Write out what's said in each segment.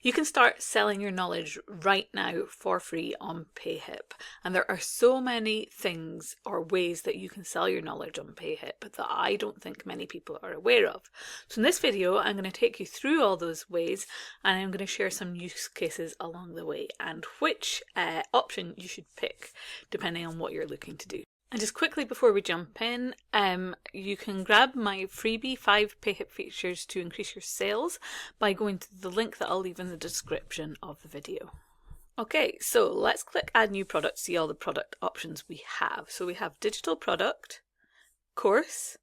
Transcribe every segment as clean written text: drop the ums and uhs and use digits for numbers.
You can start selling your knowledge right now for free on Payhip. And there are so many things or ways that you can sell your knowledge on Payhip that I don't think many people are aware of. So in this video, I'm going to take you through all those ways, and I'm going to share some use cases along the way and which option you should pick depending on what you're looking to do. And just quickly before we jump in, you can grab my freebie 5 Payhip features to increase your sales by going to the link that I'll leave in the description of the video. Okay, so let's click add new product to see all the product options we have. So we have digital product, course,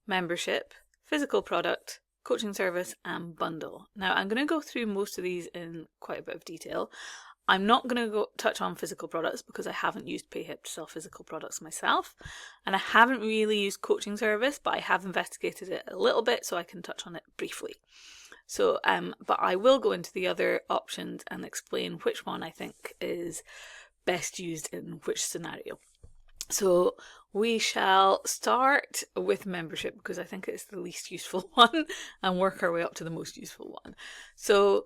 membership, physical product, coaching service and bundle. Now I'm going to go through most of these in quite a bit of detail. I'm not going to touch on physical products because I haven't used Payhip to sell physical products myself, and I haven't really used coaching service, but I have investigated it a little bit so I can touch on it briefly. So, but I will go into the other options and explain which one I think is best used in which scenario. So we shall start with membership because I think it's the least useful one and work our way up to the most useful one. So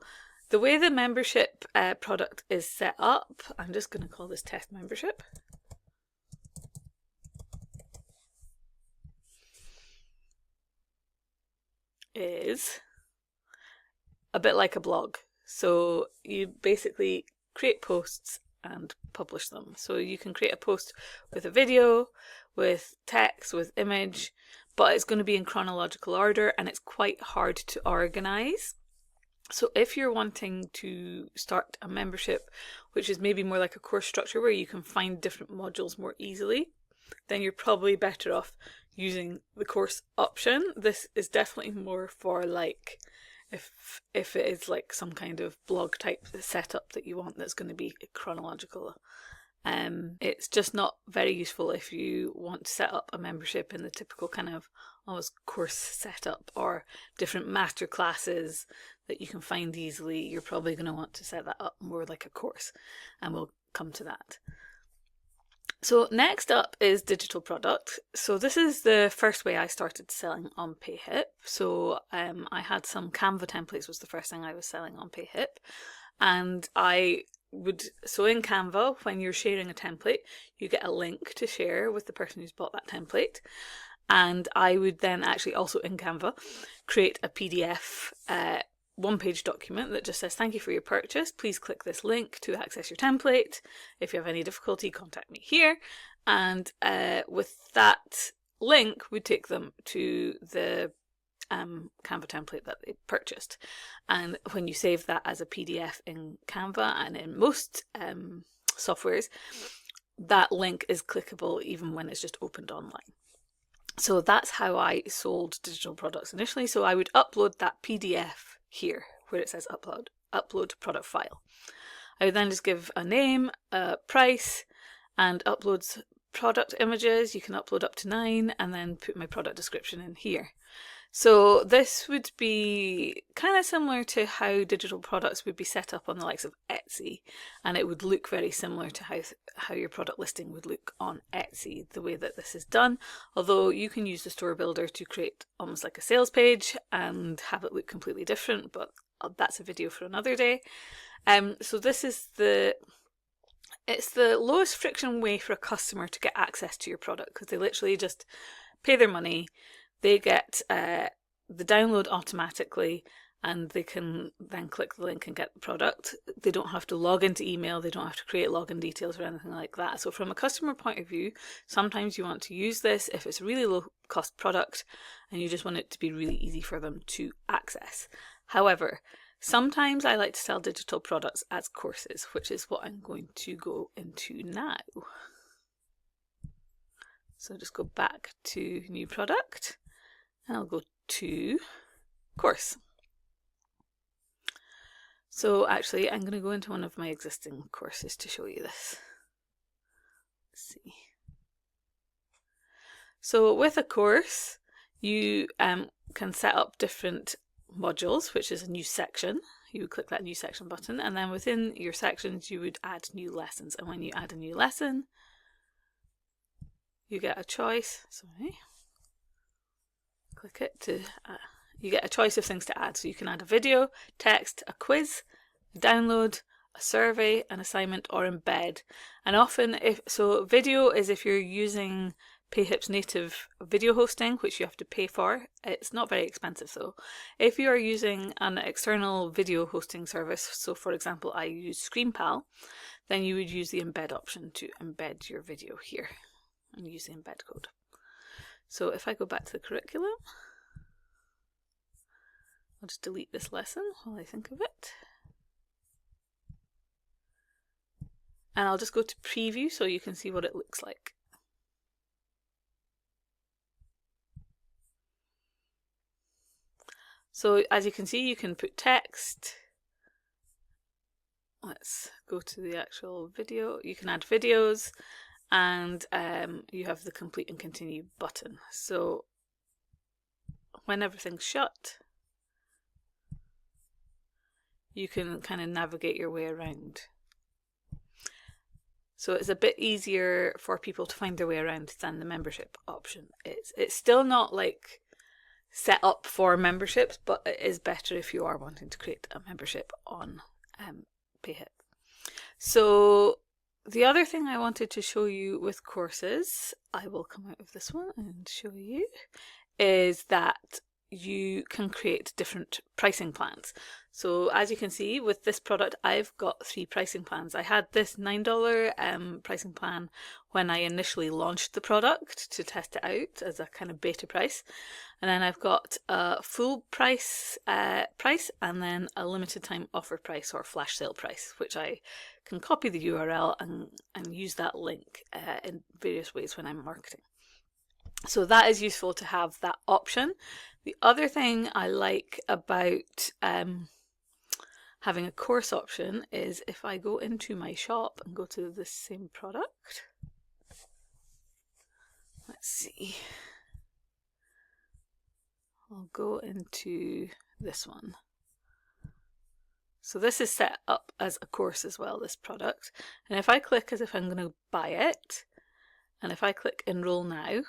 the way the membership product is set up, I'm just going to call this test membership. Is a bit like a blog. So you basically create posts and publish them. So you can create a post with a video, with text, with image, but it's going to be in chronological order and it's quite hard to organize. So if you're wanting to start a membership, which is maybe more like a course structure where you can find different modules more easily, then you're probably better off using the course option. This is definitely more for like if it is like some kind of blog type setup that you want that's going to be chronological. It's just not very useful if you want to set up a membership in the typical kind of almost course setup or different master classes that you can find easily. You're probably going to want to set that up more like a course, and we'll come to that. So next up is digital product. So this is the first way I started selling on Payhip. So I had some Canva templates was the first thing I was selling on Payhip, and so in Canva, when you're sharing a template, you get a link to share with the person who's bought that template. And I would then actually also in Canva create a PDF one-page document that just says, thank you for your purchase. Please click this link to access your template. If you have any difficulty, contact me here. And with that link, we take them to the Canva template that they purchased. And when you save that as a PDF in Canva and in most softwares, that link is clickable even when it's just opened online. So that's how I sold digital products initially. So I would upload that PDF here where it says upload product file. I would then just give a name, a price, and uploads product images. You can upload up to 9 and then put my product description in here. So this would be kind of similar to how digital products would be set up on the likes of Etsy, and it would look very similar to how your product listing would look on Etsy, the way that this is done, although you can use the store builder to create almost like a sales page and have it look completely different, but that's a video for another day. So this is it's the lowest friction way for a customer to get access to your product, because they literally just pay their money. They get the download automatically and they can then click the link and get the product. They don't have to log into email, they don't have to create login details or anything like that. So from a customer point of view, sometimes you want to use this if it's a really low cost product and you just want it to be really easy for them to access. However, sometimes I like to sell digital products as courses, which is what I'm going to go into now. So just go back to new product. I'll go to course. So actually I'm going to go into one of my existing courses to show you this. Let's see. So with a course, you can set up different modules, which is a new section. You would click that new section button, and then within your sections you would add new lessons. And when you add a new lesson, you get a choice. Click it to you get a choice of things to add. So you can add a video, text, a quiz, download, a survey, an assignment, or embed. And often, video is if you're using Payhip's native video hosting, which you have to pay for. It's not very expensive though. If you are using an external video hosting service, so for example I use ScreenPal, then you would use the embed option to embed your video here and use the embed code. So if I go back to the curriculum, I'll just delete this lesson while I think of it. And I'll just go to preview so you can see what it looks like. So as you can see, you can put text. Let's go to the actual video. You can add videos, and you have the complete and continue button. So when everything's shut, you can kind of navigate your way around. So it's a bit easier for people to find their way around than the membership option is. It's still not like set up for memberships, but it is better if you are wanting to create a membership on Payhip. So the other thing I wanted to show you with courses, I will come out of this one and show you, is that you can create different pricing plans. So as you can see with this product, I've got 3 pricing plans. I had this $9 pricing plan when I initially launched the product to test it out as a kind of beta price. And then I've got a full price and then a limited time offer price or flash sale price, which I can copy the URL and use that link in various ways when I'm marketing. So that is useful to have that option. The other thing I like about having a course option is if I go into my shop and go to the same product, let's see, I'll go into this one. So this is set up as a course as well, this product. And if I click as if I'm going to buy it, and if I click enroll now,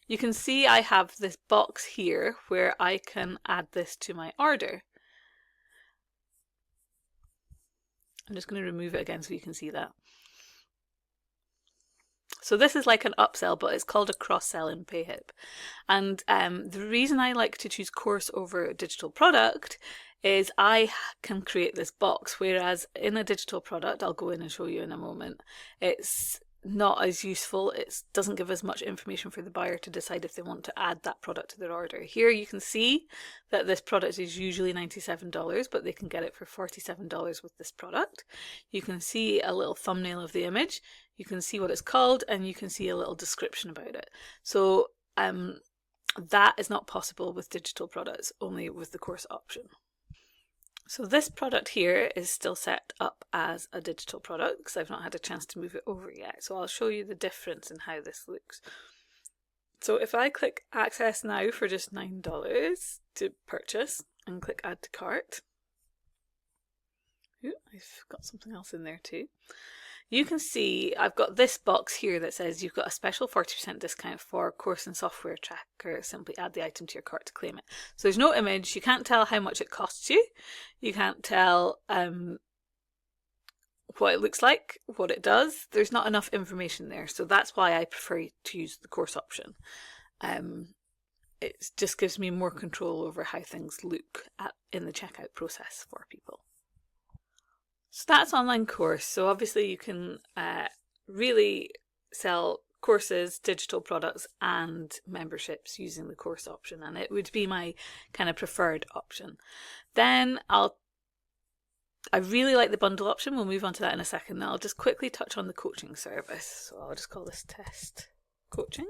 you can see I have this box here where I can add this to my order. I'm just going to remove it again so you can see that. So this is like an upsell, but it's called a cross-sell in Payhip. And the reason I like to choose course over digital product is I can create this box, whereas in a digital product, I'll go in and show you in a moment, it's not as useful. It doesn't give as much information for the buyer to decide if they want to add that product to their order. Here you can see that this product is usually $97, but they can get it for $47 with this product. You can see a little thumbnail of the image, you can see what it's called, and you can see a little description about it. So that is not possible with digital products, only with the course option. So this product here is still set up as a digital product because I've not had a chance to move it over yet. So I'll show you the difference in how this looks. So if I click access now for just $9 to purchase and click add to cart, ooh, I've got something else in there too. You can see I've got this box here that says you've got a special 40% discount for course and software tracker. Simply add the item to your cart to claim it. So there's no image. You can't tell how much it costs you. You can't tell what it looks like, what it does. There's not enough information there. So that's why I prefer to use the course option. It just gives me more control over how things look in the checkout process for people. So that's online course. So obviously you can really sell courses, digital products and memberships using the course option, and it would be my kind of preferred option. Then I really like the bundle option. We'll move on to that in a second. Now I'll just quickly touch on the coaching service. So I'll just call this test coaching.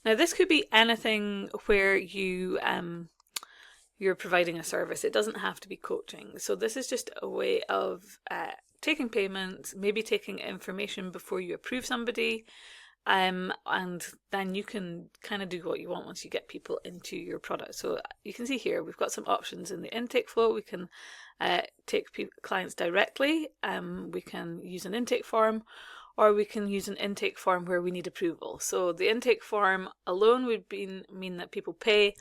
Now this could be anything where you're providing a service. It doesn't have to be coaching. So this is just a way of taking payments, maybe taking information before you approve somebody, and then you can kind of do what you want once you get people into your product. So you can see here we've got some options in the intake flow. We can take clients directly, we can use an intake form, or we can use an intake form where we need approval. So the intake form alone would mean that people pay,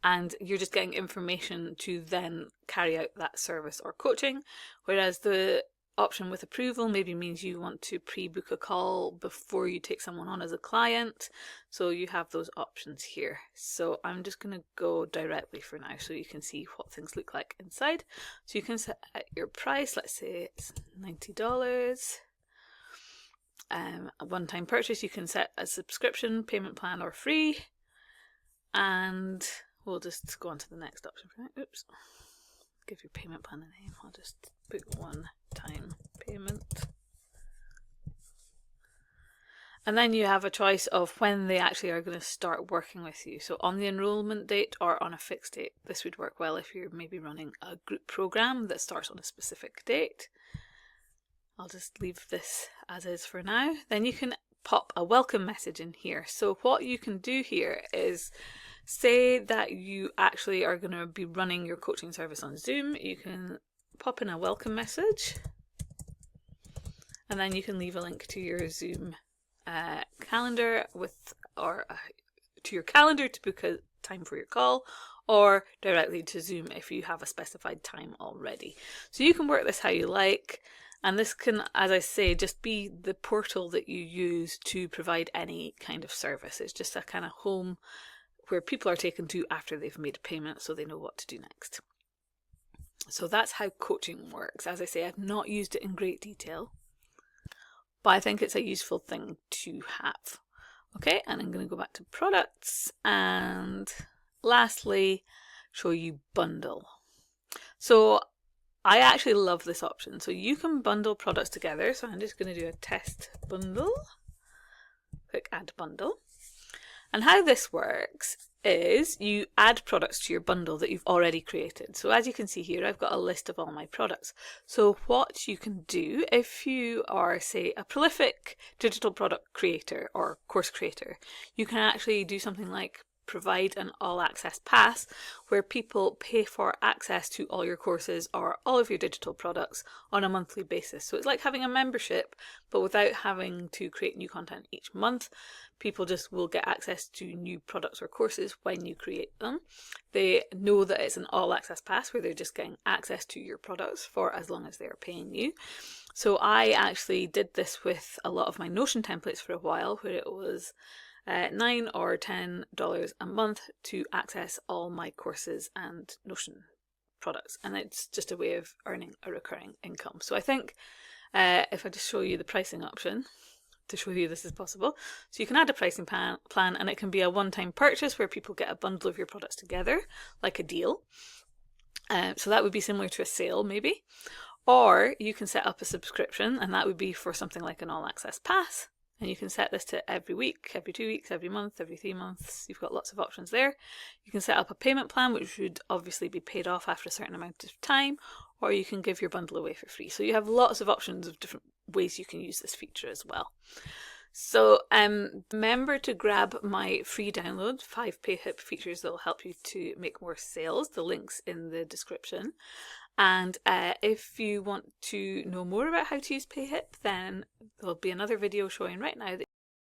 and you're just getting information to then carry out that service or coaching. Whereas the option with approval maybe means you want to pre-book a call before you take someone on as a client. So you have those options here. So I'm just going to go directly for now so you can see what things look like inside. So you can set your price, let's say it's $90. A one-time purchase, you can set a subscription, payment plan, or free. And we'll just go on to the next option. Oops. Give your payment plan a name. I'll just put one-time payment. And then you have a choice of when they actually are going to start working with you. So on the enrollment date or on a fixed date. This would work well if you're maybe running a group program that starts on a specific date. I'll just leave this as is for now. Then you can pop a welcome message in here. So what you can do here is say that you actually are going to be running your coaching service on Zoom. You can pop in a welcome message, and then you can leave a link to your Zoom calendar to your calendar to book a time for your call, or directly to Zoom if you have a specified time already. So you can work this how you like. And this can, as I say, just be the portal that you use to provide any kind of service. It's just a kind of home where people are taken to after they've made a payment so they know what to do next. So that's how coaching works. As I say, I've not used it in great detail, but I think it's a useful thing to have. Okay, and I'm going to go back to products and lastly show you bundle. So I actually love this option. So you can bundle products together. So I'm just going to do a test bundle. Click add bundle. And how this works is you add products to your bundle that you've already created. So as you can see here, I've got a list of all my products. So what you can do if you are, say, a prolific digital product creator or course creator, you can actually do something like provide an all-access pass where people pay for access to all your courses or all of your digital products on a monthly basis. So it's like having a membership, but without having to create new content each month. People just will get access to new products or courses when you create them. They know that it's an all-access pass where they're just getting access to your products for as long as they're paying you. So I actually did this with a lot of my Notion templates for a while, where it was $9 or $10 a month to access all my courses and Notion products, and it's just a way of earning a recurring income. So I think if I just show you the pricing option to show you this is possible, so you can add a pricing plan and it can be a one-time purchase where people get a bundle of your products together like a deal. So that would be similar to a sale maybe, or you can set up a subscription and that would be for something like an all-access pass. And you can set this to every week, every 2 weeks, every month, every 3 months. You've got lots of options there. You can set up a payment plan, which would obviously be paid off after a certain amount of time, or you can give your bundle away for free. So you have lots of options of different ways you can use this feature as well. So remember to grab my free download, 5 Payhip features that will help you to make more sales. The link's in the description. And if you want to know more about how to use Payhip, then there'll be another video showing right now that